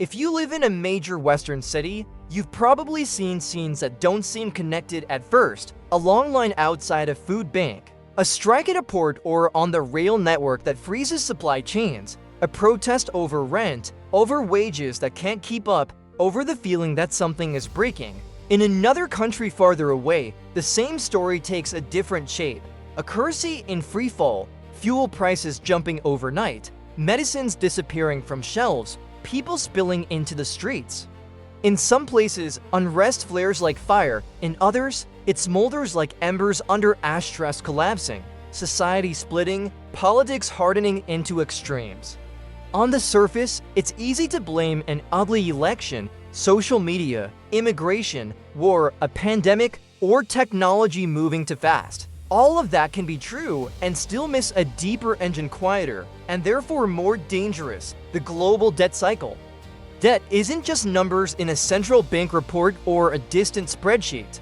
If you live in a major Western city, you've probably seen scenes that don't seem connected at first. A long line outside a food bank, a strike at a port or on the rail network that freezes supply chains, a protest over rent, over wages that can't keep up, over the feeling that something is breaking. In another country farther away, the same story takes a different shape. A currency in freefall, fuel prices jumping overnight, medicines disappearing from shelves, people spilling into the streets. In some places, unrest flares like fire. In others, it smolders like embers under ash stress collapsing, society splitting, politics hardening into extremes. On the surface, it's easy to blame an ugly election, social media, immigration, war, a pandemic, or technology moving too fast. All of that can be true and still miss a deeper engine, quieter, and therefore more dangerous, the global debt cycle. Debt isn't just numbers in a central bank report or a distant spreadsheet.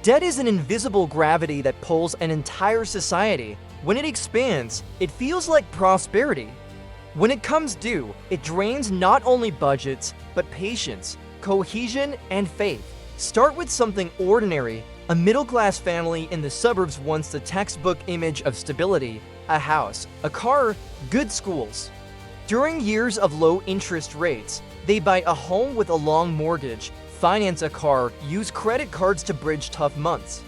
Debt is an invisible gravity that pulls an entire society. When it expands, it feels like prosperity. When it comes due, it drains not only budgets, but patience, cohesion, and faith. Start with something ordinary. A middle-class family in the suburbs wants the textbook image of stability, a house, a car, good schools. During years of low interest rates, they buy a home with a long mortgage, finance a car, use credit cards to bridge tough months.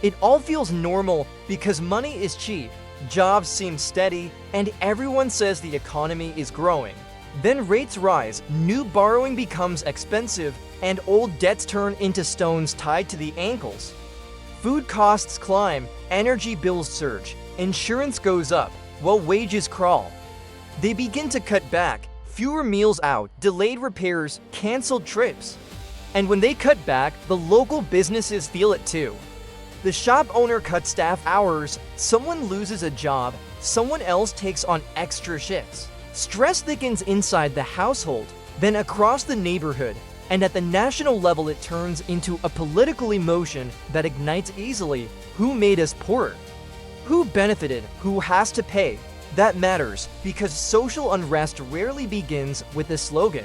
It all feels normal because money is cheap, jobs seem steady, and everyone says the economy is growing. Then rates rise, new borrowing becomes expensive, and old debts turn into stones tied to the ankles. Food costs climb, energy bills surge, insurance goes up, while wages crawl. They begin to cut back, fewer meals out, delayed repairs, canceled trips. And when they cut back, the local businesses feel it too. The shop owner cuts staff hours, someone loses a job, someone else takes on extra shifts. Stress thickens inside the household, then across the neighborhood, and at the national level it turns into a political emotion that ignites easily. Who made us poorer? Who benefited? Who has to pay? That matters, because social unrest rarely begins with a slogan.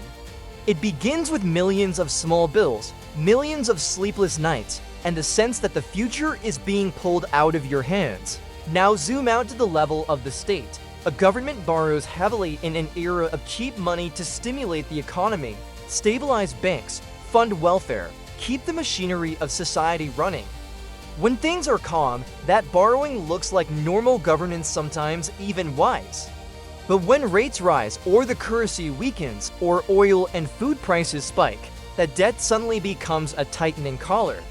It begins with millions of small bills, millions of sleepless nights, and the sense that the future is being pulled out of your hands. Now zoom out to the level of the state. A government borrows heavily in an era of cheap money to stimulate the economy, stabilize banks, fund welfare, keep the machinery of society running. When things are calm, that borrowing looks like normal governance, sometimes even wise. But when rates rise, or the currency weakens, or oil and food prices spike, that debt suddenly becomes a tightening collar.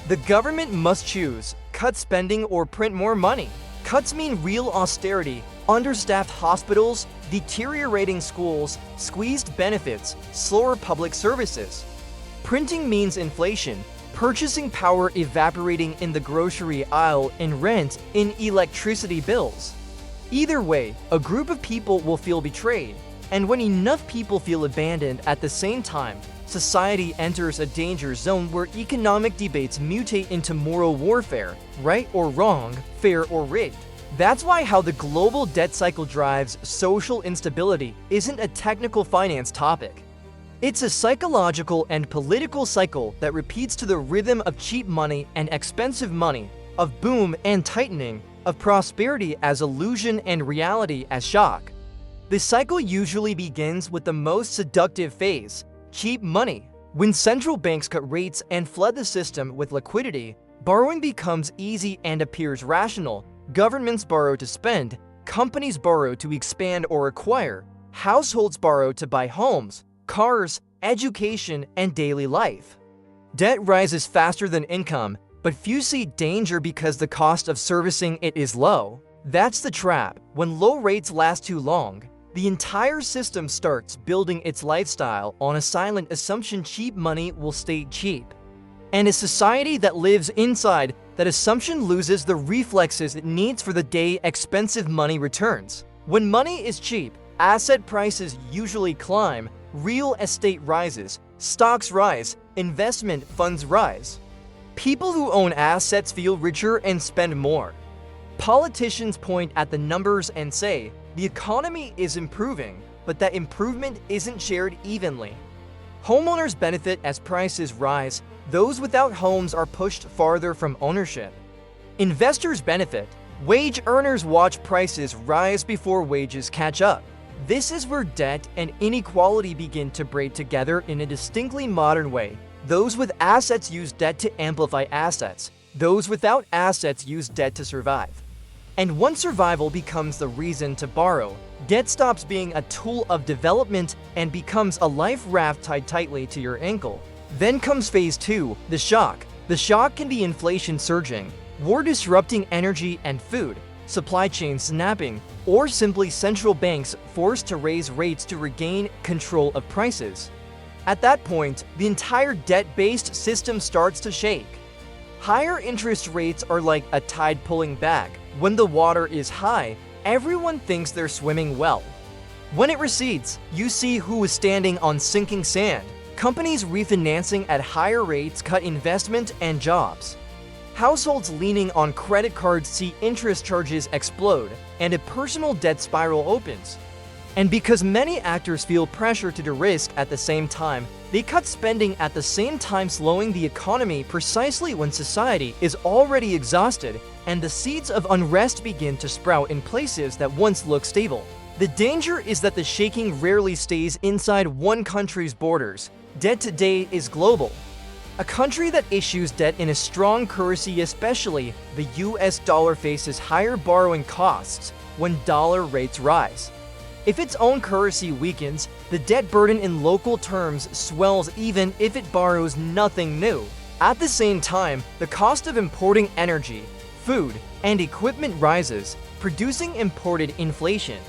The government must choose: cut spending or print more money. Cuts mean real austerity, understaffed hospitals, deteriorating schools, squeezed benefits, slower public services. Printing means inflation, purchasing power evaporating in the grocery aisle, in rent, in electricity bills. Either way, a group of people will feel betrayed, and when enough people feel abandoned at the same time, society enters a danger zone where economic debates mutate into moral warfare, right or wrong, fair or rigged. That's why how the global debt cycle drives social instability isn't a technical finance topic. It's a psychological and political cycle that repeats to the rhythm of cheap money and expensive money, of boom and tightening, of prosperity as illusion and reality as shock. The cycle usually begins with the most seductive phase: cheap money. When central banks cut rates and flood the system with liquidity, borrowing becomes easy and appears rational. Governments borrow to spend, companies borrow to expand or acquire, households borrow to buy homes, cars, education, and daily life. Debt rises faster than income, but few see danger because the cost of servicing it is low. That's the trap. When low rates last too long, the entire system starts building its lifestyle on a silent assumption cheap money will stay cheap. And a society that lives inside that assumption loses the reflexes it needs for the day expensive money returns. When money is cheap, asset prices usually climb, real estate rises, stocks rise, investment funds rise. People who own assets feel richer and spend more. Politicians point at the numbers and say, the economy is improving, but that improvement isn't shared evenly. Homeowners benefit as prices rise. Those without homes are pushed farther from ownership. Investors benefit. Wage earners watch prices rise before wages catch up. This is where debt and inequality begin to braid together in a distinctly modern way. Those with assets use debt to amplify assets. Those without assets use debt to survive. And once survival becomes the reason to borrow, debt stops being a tool of development and becomes a life raft tied tightly to your ankle. Then comes phase 2, the shock. The shock can be inflation surging, war disrupting energy and food, supply chains snapping, or simply central banks forced to raise rates to regain control of prices. At that point, the entire debt-based system starts to shake. Higher interest rates are like a tide pulling back. When the water is high, everyone thinks they're swimming well. When it recedes, you see who is standing on sinking sand. Companies refinancing at higher rates cut investment and jobs. Households leaning on credit cards see interest charges explode, and a personal debt spiral opens. And because many actors feel pressure to de-risk at the same time, they cut spending at the same time, slowing the economy precisely when society is already exhausted and the seeds of unrest begin to sprout in places that once looked stable. The danger is that the shaking rarely stays inside one country's borders. Debt today is global. A country that issues debt in a strong currency, especially the US dollar, faces higher borrowing costs when dollar rates rise. If its own currency weakens, the debt burden in local terms swells even if it borrows nothing new. At the same time, the cost of importing energy, food, and equipment rises, producing imported inflation.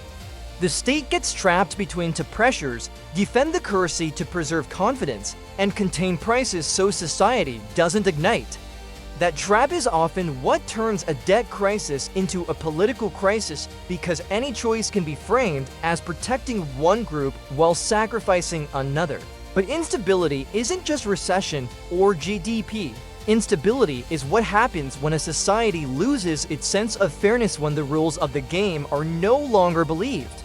The state gets trapped between two pressures: defend the currency to preserve confidence, and contain prices so society doesn't ignite. That trap is often what turns a debt crisis into a political crisis, because any choice can be framed as protecting one group while sacrificing another. But instability isn't just recession or GDP. Instability is what happens when a society loses its sense of fairness, when the rules of the game are no longer believed.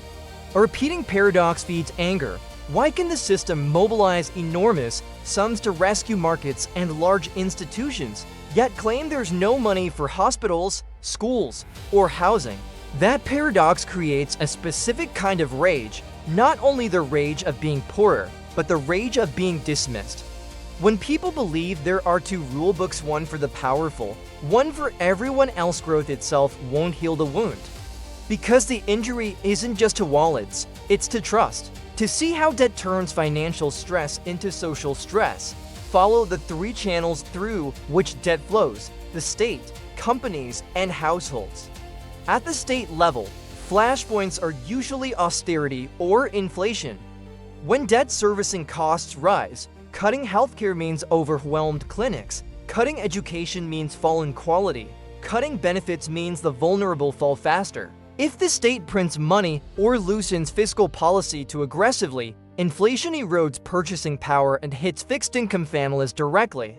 A repeating paradox feeds anger. Why can the system mobilize enormous sums to rescue markets and large institutions, yet claim there's no money for hospitals, schools, or housing? That paradox creates a specific kind of rage, not only the rage of being poorer, but the rage of being dismissed. When people believe there are two rule books, one for the powerful, one for everyone else, growth itself won't heal the wound. Because the injury isn't just to wallets, it's to trust. To see how debt turns financial stress into social stress, follow the 3 channels through which debt flows: the state, companies, and households. At the state level, flashpoints are usually austerity or inflation. When debt servicing costs rise, cutting healthcare means overwhelmed clinics. Cutting education means fallen quality. Cutting benefits means the vulnerable fall faster. If the state prints money or loosens fiscal policy too aggressively, inflation erodes purchasing power and hits fixed-income families directly.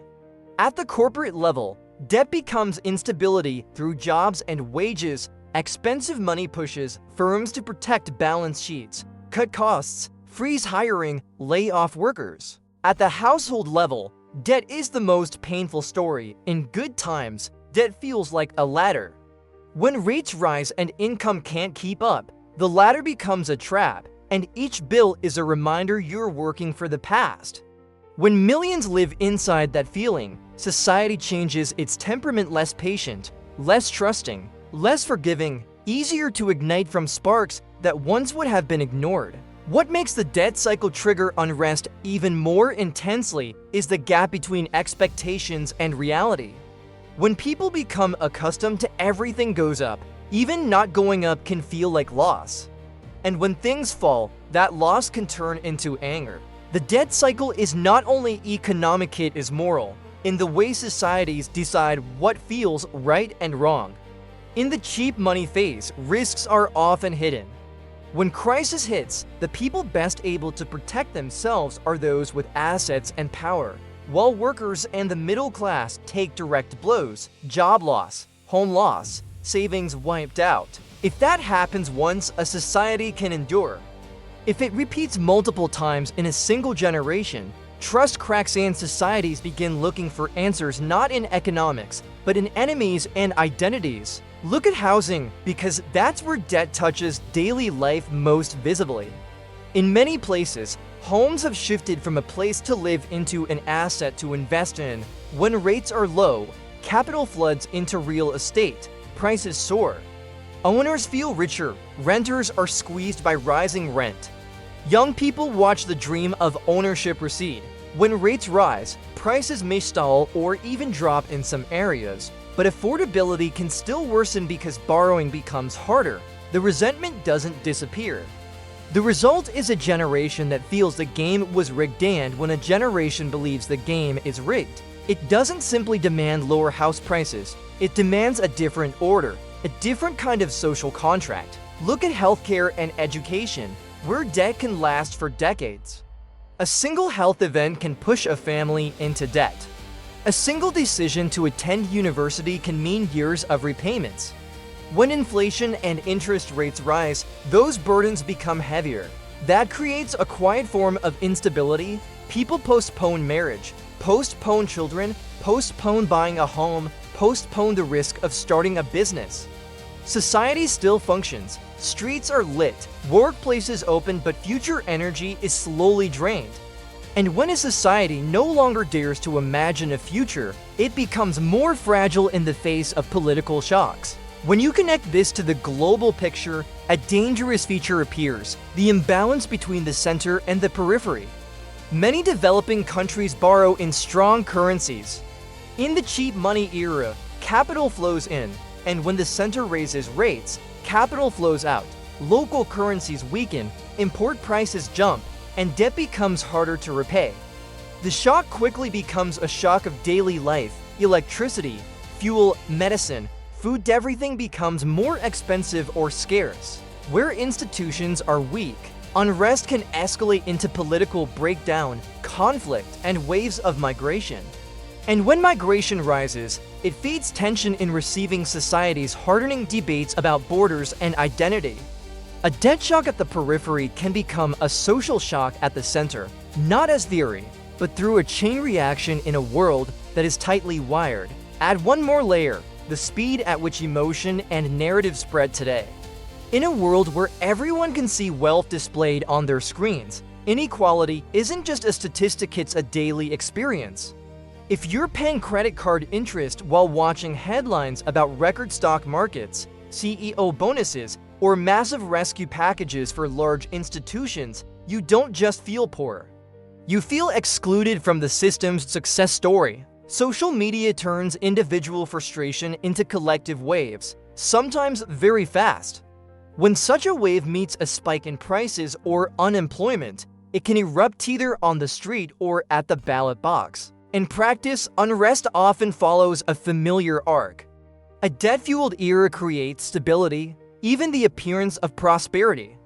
At the corporate level, debt becomes instability through jobs and wages. Expensive money pushes firms to protect balance sheets, cut costs, freeze hiring, lay off workers. At the household level, debt is the most painful story. In good times, debt feels like a ladder. When rates rise and income can't keep up, the ladder becomes a trap, and each bill is a reminder you're working for the past. When millions live inside that feeling, society changes its temperament: less patient, less trusting, less forgiving, easier to ignite from sparks that once would have been ignored. What makes the debt cycle trigger unrest even more intensely is the gap between expectations and reality. When people become accustomed to everything goes up, even not going up can feel like loss. And when things fall, that loss can turn into anger. The debt cycle is not only economic, it is moral, in the way societies decide what feels right and wrong. In the cheap money phase, risks are often hidden. When crisis hits, the people best able to protect themselves are those with assets and power, while workers and the middle class take direct blows: job loss, home loss, savings wiped out. If that happens once, a society can endure. If it repeats multiple times in a single generation, Trust cracks and societies begin looking for answers not in economics, but in enemies and identities. Look at housing, because that's where debt touches daily life most visibly. In many places, homes have shifted from a place to live into an asset to invest in. When rates are low, capital floods into real estate, prices soar. Owners feel richer, renters are squeezed by rising rent. Young people watch the dream of ownership recede. When rates rise, prices may stall or even drop in some areas, but affordability can still worsen because borrowing becomes harder. The resentment doesn't disappear. The result is a generation that feels the game was rigged, and when a generation believes the game is rigged, it doesn't simply demand lower house prices, it demands a different order, a different kind of social contract. Look at healthcare and education, where debt can last for decades. A single health event can push a family into debt. A single decision to attend university can mean years of repayments. When inflation and interest rates rise, those burdens become heavier. That creates a quiet form of instability. People postpone marriage, postpone children, postpone buying a home, postpone the risk of starting a business. Society still functions. Streets are lit, workplaces open, but future energy is slowly drained. And when a society no longer dares to imagine a future, it becomes more fragile in the face of political shocks. When you connect this to the global picture, a dangerous feature appears: the imbalance between the center and the periphery. Many developing countries borrow in strong currencies. In the cheap money era, capital flows in, and when the center raises rates, capital flows out. Local currencies weaken, import prices jump, and debt becomes harder to repay. The shock quickly becomes a shock of daily life. Electricity, fuel, medicine, food, everything becomes more expensive or scarce. Where institutions are weak, unrest can escalate into political breakdown, conflict, and waves of migration. And when migration rises, it feeds tension in receiving societies, hardening debates about borders and identity. A debt shock at the periphery can become a social shock at the center, not as theory, but through a chain reaction in a world that is tightly wired. Add one more layer: the speed at which emotion and narrative spread today. In a world where everyone can see wealth displayed on their screens, inequality isn't just a statistic, it's a daily experience. If you're paying credit card interest while watching headlines about record stock markets, CEO bonuses, or massive rescue packages for large institutions, you don't just feel poor. You feel excluded from the system's success story. Social media turns individual frustration into collective waves, sometimes very fast. When such a wave meets a spike in prices or unemployment, it can erupt either on the street or at the ballot box. In practice, unrest often follows a familiar arc. A debt-fueled era creates stability, even the appearance of prosperity.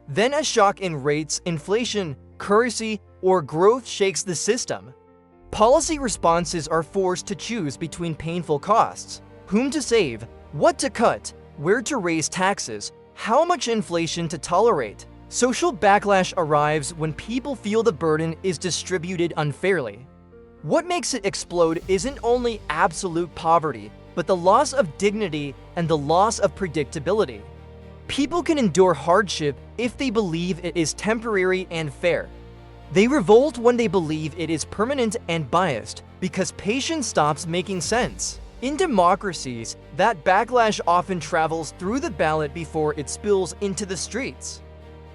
Then a shock in rates, inflation, currency, or growth shakes the system. Policy responses are forced to choose between painful costs: whom to save, what to cut, where to raise taxes, how much inflation to tolerate. Social backlash arrives when people feel the burden is distributed unfairly. What makes it explode isn't only absolute poverty, but the loss of dignity and the loss of predictability. People can endure hardship if they believe it is temporary and fair. They revolt when they believe it is permanent and biased, because patience stops making sense. In democracies, that backlash often travels through the ballot before it spills into the streets.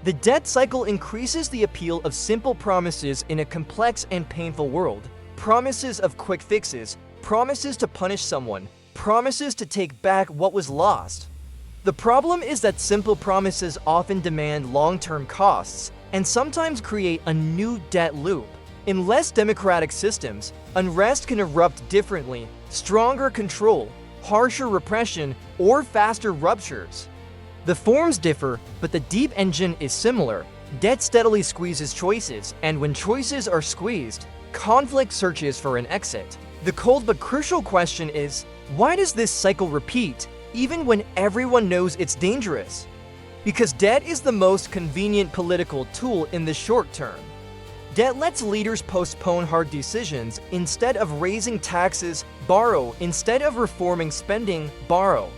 The debt cycle increases the appeal of simple promises in a complex and painful world. Promises of quick fixes, promises to punish someone, promises to take back what was lost. The problem is that simple promises often demand long-term costs and sometimes create a new debt loop. In less democratic systems, unrest can erupt differently: stronger control, harsher repression, or faster ruptures. The forms differ, but the deep engine is similar. Debt steadily squeezes choices, and when choices are squeezed, conflict searches for an exit. The cold but crucial question is, why does this cycle repeat, even when everyone knows it's dangerous? Because debt is the most convenient political tool in the short term. Debt lets leaders postpone hard decisions. Instead of raising taxes, borrow. Instead of reforming spending, borrow.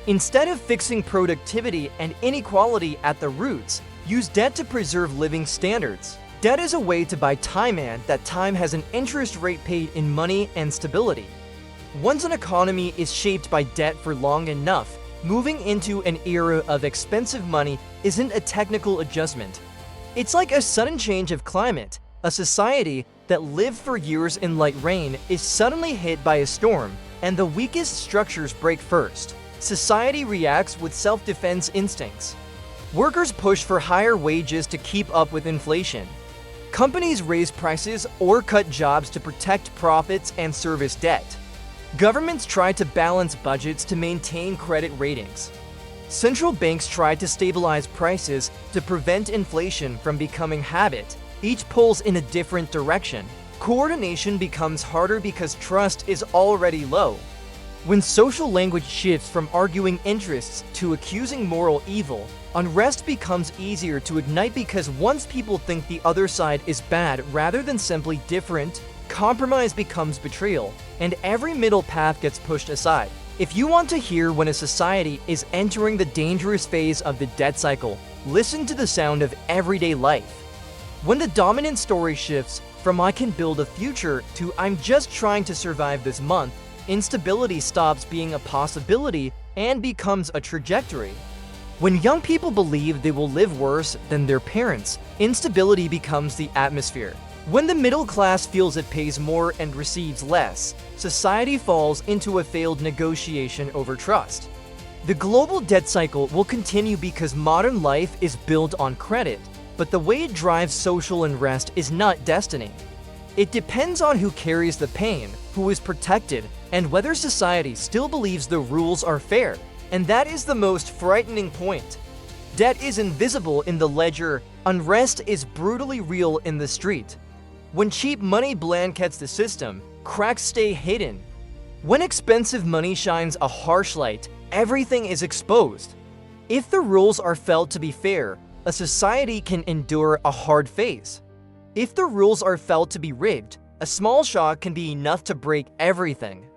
Instead of fixing productivity and inequality at the roots, use debt to preserve living standards. Debt is a way to buy time, and that time has an interest rate paid in money and stability. Once an economy is shaped by debt for long enough, moving into an era of expensive money isn't a technical adjustment. It's like a sudden change of climate. A society that lived for years in light rain is suddenly hit by a storm, and the weakest structures break first. Society reacts with self-defense instincts. Workers push for higher wages to keep up with inflation. Companies raise prices or cut jobs to protect profits and service debt. Governments try to balance budgets to maintain credit ratings. Central banks try to stabilize prices to prevent inflation from becoming habit. Each pulls in a different direction. Coordination becomes harder because trust is already low. When social language shifts from arguing interests to accusing moral evil, unrest becomes easier to ignite because once people think the other side is bad rather than simply different, compromise becomes betrayal, and every middle path gets pushed aside. If you want to hear when a society is entering the dangerous phase of the debt cycle, listen to the sound of everyday life. When the dominant story shifts from "I can build a future" to "I'm just trying to survive this month," instability stops being a possibility and becomes a trajectory. When young people believe they will live worse than their parents, instability becomes the atmosphere. When the middle class feels it pays more and receives less, society falls into a failed negotiation over trust. The global debt cycle will continue because modern life is built on credit, but the way it drives social unrest is not destiny. It depends on who carries the pain, who is protected, and whether society still believes the rules are fair. And that is the most frightening point. Debt is invisible in the ledger, unrest is brutally real in the street. When cheap money blankets the system, cracks stay hidden. When expensive money shines a harsh light, everything is exposed. If the rules are felt to be fair, a society can endure a hard phase. If the rules are felt to be rigged, a small shock can be enough to break everything.